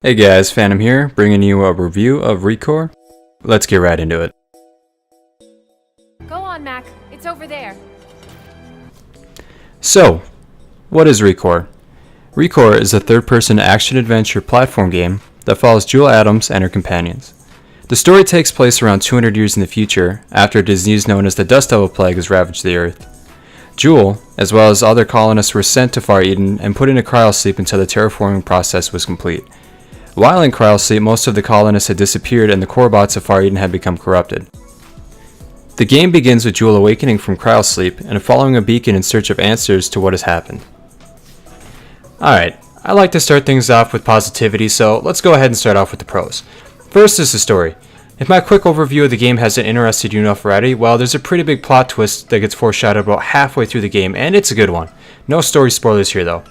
Hey guys, Phantom here, bringing you a review of Recore. Let's get right into it. Go on, Mac. It's over there. So, what is Recore? Recore is a third-person action-adventure platform game that follows Jewel Adams and her companions. The story takes place around 200 years in the future, after a disease known as the Dust Devil Plague has ravaged the Earth. Jewel, as well as other colonists, were sent to Far Eden and put into cryosleep until the terraforming process was complete. While in cryosleep, most of the colonists had disappeared and the core bots of Far Eden had become corrupted. The game begins with Jewel awakening from cryosleep and following a beacon in search of answers to what has happened. Alright, I like to start things off with positivity, so let's go ahead and start off with the pros. First is the story. If my quick overview of the game hasn't interested you enough already, well, there's a pretty big plot twist that gets foreshadowed about halfway through the game, and it's a good one. No story spoilers here though.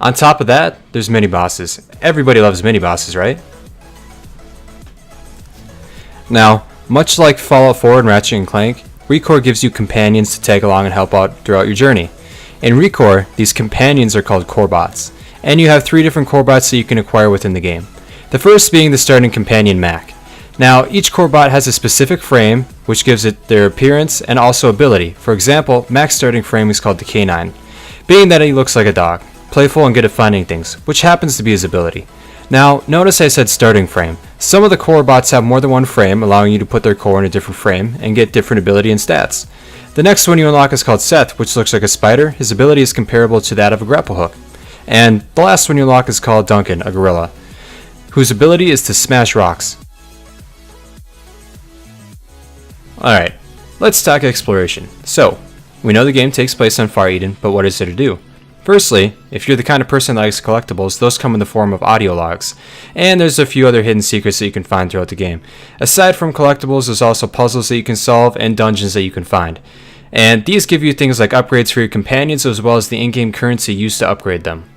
On top of that, there's mini-bosses. Everybody loves mini-bosses, right? Now, much like Fallout 4 and Ratchet & Clank, Recore gives you companions to tag along and help out throughout your journey. In Recore, these companions are called core bots, and you have 3 different core bots that you can acquire within the game. The first being the starting companion Mac. Now, each core bot has a specific frame, which gives it their appearance and also ability. For example, Mac's starting frame is called the Canine, being that he looks like a dog. Playful and good at finding things, which happens to be his ability. Now, notice I said starting frame. Some of the core bots have more than one frame, allowing you to put their core in a different frame and get different ability and stats. The next one you unlock is called Seth, which looks like a spider. His ability is comparable to that of a grapple hook. And the last one you unlock is called Duncan, a gorilla, whose ability is to smash rocks. Alright, let's talk exploration. So, we know the game takes place on Far Eden, but what is there to do? Firstly, if you're the kind of person that likes collectibles, those come in the form of audio logs, and there's a few other hidden secrets that you can find throughout the game. Aside from collectibles, there's also puzzles that you can solve and dungeons that you can find. And these give you things like upgrades for your companions as well as the in-game currency used to upgrade them.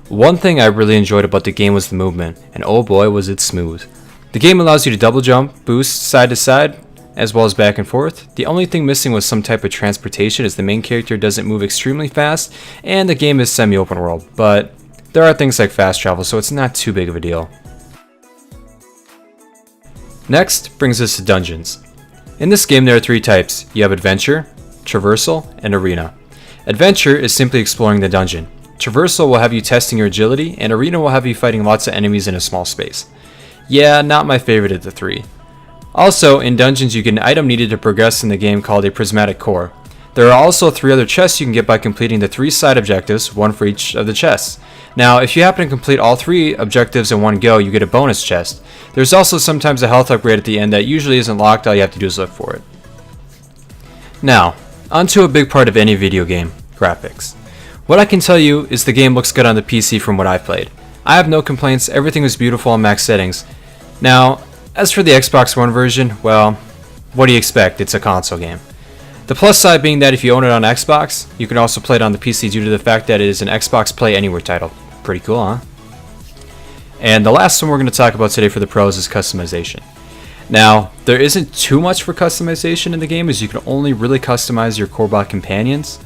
One thing I really enjoyed about the game was the movement, and oh boy was it smooth. The game allows you to double jump, boost side to side, as well as back and forth. The only thing missing was some type of transportation, as the main character doesn't move extremely fast and the game is semi-open world, but there are things like fast travel, so it's not too big of a deal. Next brings us to dungeons. In this game there are 3 types. You have adventure, traversal, and arena. Adventure is simply exploring the dungeon. Traversal will have you testing your agility, and arena will have you fighting lots of enemies in a small space. Yeah, not my favorite of the 3. Also, in dungeons you get an item needed to progress in the game called a prismatic core. There are also 3 other chests you can get by completing the 3 side objectives, one for each of the chests. Now, if you happen to complete all 3 objectives in one go, you get a bonus chest. There's also sometimes a health upgrade at the end that usually isn't locked, all you have to do is look for it. Now, onto a big part of any video game, graphics. What I can tell you is the game looks good on the PC from what I've played. I have no complaints, everything was beautiful on max settings. Now, as for the Xbox One version, well, what do you expect? It's a console game. The plus side being that if you own it on Xbox, you can also play it on the PC due to the fact that it is an Xbox Play Anywhere title. Pretty cool, huh? And the last one we're going to talk about today for the pros is customization. Now, there isn't too much for customization in the game, as you can only really customize your core bot companions,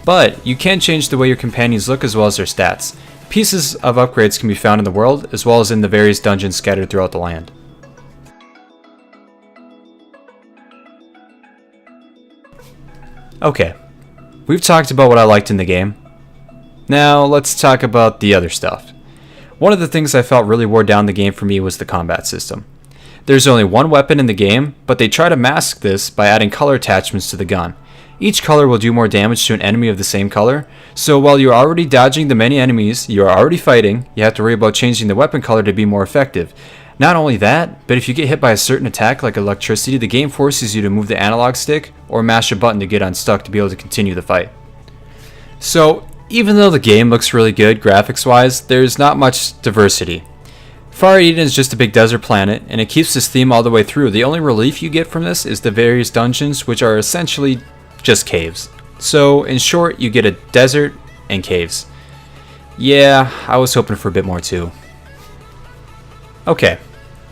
but you can change the way your companions look as well as their stats. Pieces of upgrades can be found in the world as well as in the various dungeons scattered throughout the land. Okay, we've talked about what I liked in the game. Now let's talk about the other stuff. One of the things I felt really wore down the game for me was the combat system. There's only one weapon in the game, but they try to mask this by adding color attachments to the gun. Each color will do more damage to an enemy of the same color, so while you're already dodging the many enemies you're already fighting, you have to worry about changing the weapon color to be more effective. Not only that, but if you get hit by a certain attack like electricity, the game forces you to move the analog stick or mash a button to get unstuck to be able to continue the fight. So, even though the game looks really good graphics wise, there's not much diversity. Far Eden is just a big desert planet, and it keeps this theme all the way through. The only relief you get from this is the various dungeons, which are essentially just caves. So, in short, you get a desert and caves. Yeah, I was hoping for a bit more too. Okay.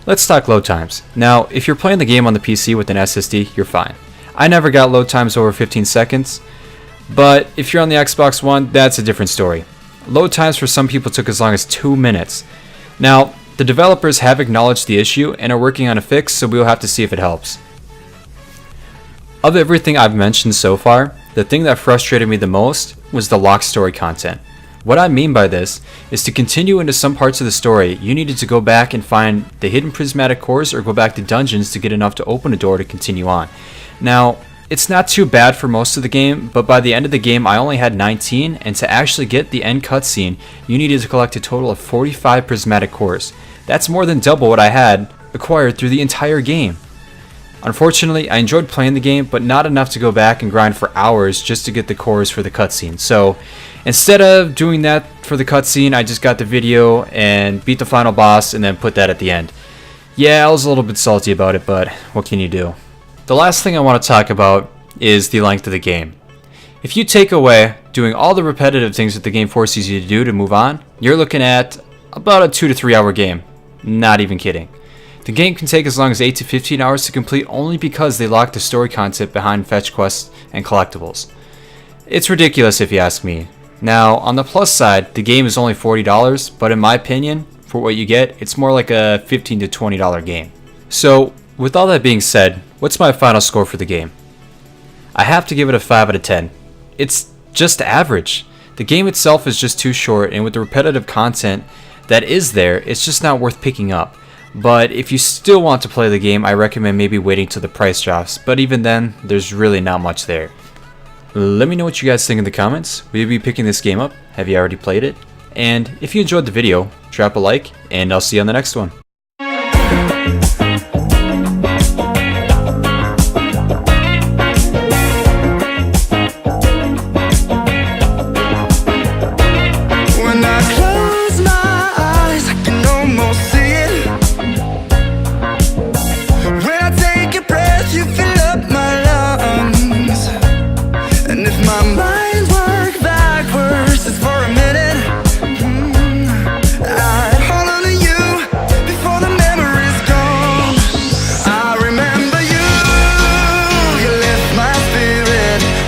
Let's talk load times. Now, if you're playing the game on the PC with an SSD, you're fine. I never got load times over 15 seconds, but if you're on the Xbox One, that's a different story. Load times for some people took as long as 2 minutes. Now, the developers have acknowledged the issue and are working on a fix, so we'll have to see if it helps. Of everything I've mentioned so far, the thing that frustrated me the most was the locked story content. What I mean by this is to continue into some parts of the story, you needed to go back and find the hidden prismatic cores or go back to dungeons to get enough to open a door to continue on. Now, it's not too bad for most of the game, but by the end of the game I only had 19, and to actually get the end cutscene, you needed to collect a total of 45 prismatic cores. That's more than double what I had acquired through the entire game. Unfortunately, I enjoyed playing the game, but not enough to go back and grind for hours just to get the cores for the cutscene. So, instead of doing that for the cutscene, I just got the video and beat the final boss and then put that at the end. Yeah, I was a little bit salty about it, but what can you do? The last thing I want to talk about is the length of the game. If you take away doing all the repetitive things that the game forces you to do to move on, you're looking at about a 2 to 3 hour game. Not even kidding. The game can take as long as 8 to 15 hours to complete only because they lock the story content behind fetch quests and collectibles. It's ridiculous if you ask me. Now, on the plus side, the game is only $40, but in my opinion, for what you get, it's more like a $15 to $20 game. So, with all that being said, what's my final score for the game? I have to give it a 5 out of 10. It's just average. The game itself is just too short, and with the repetitive content that is there, it's just not worth picking up. But if you still want to play the game, I recommend maybe waiting till the price drops, but even then, there's really not much there. Let me know what you guys think in the comments. Will you be picking this game up? Have you already played it? And if you enjoyed the video, drop a like, and I'll see you on the next one.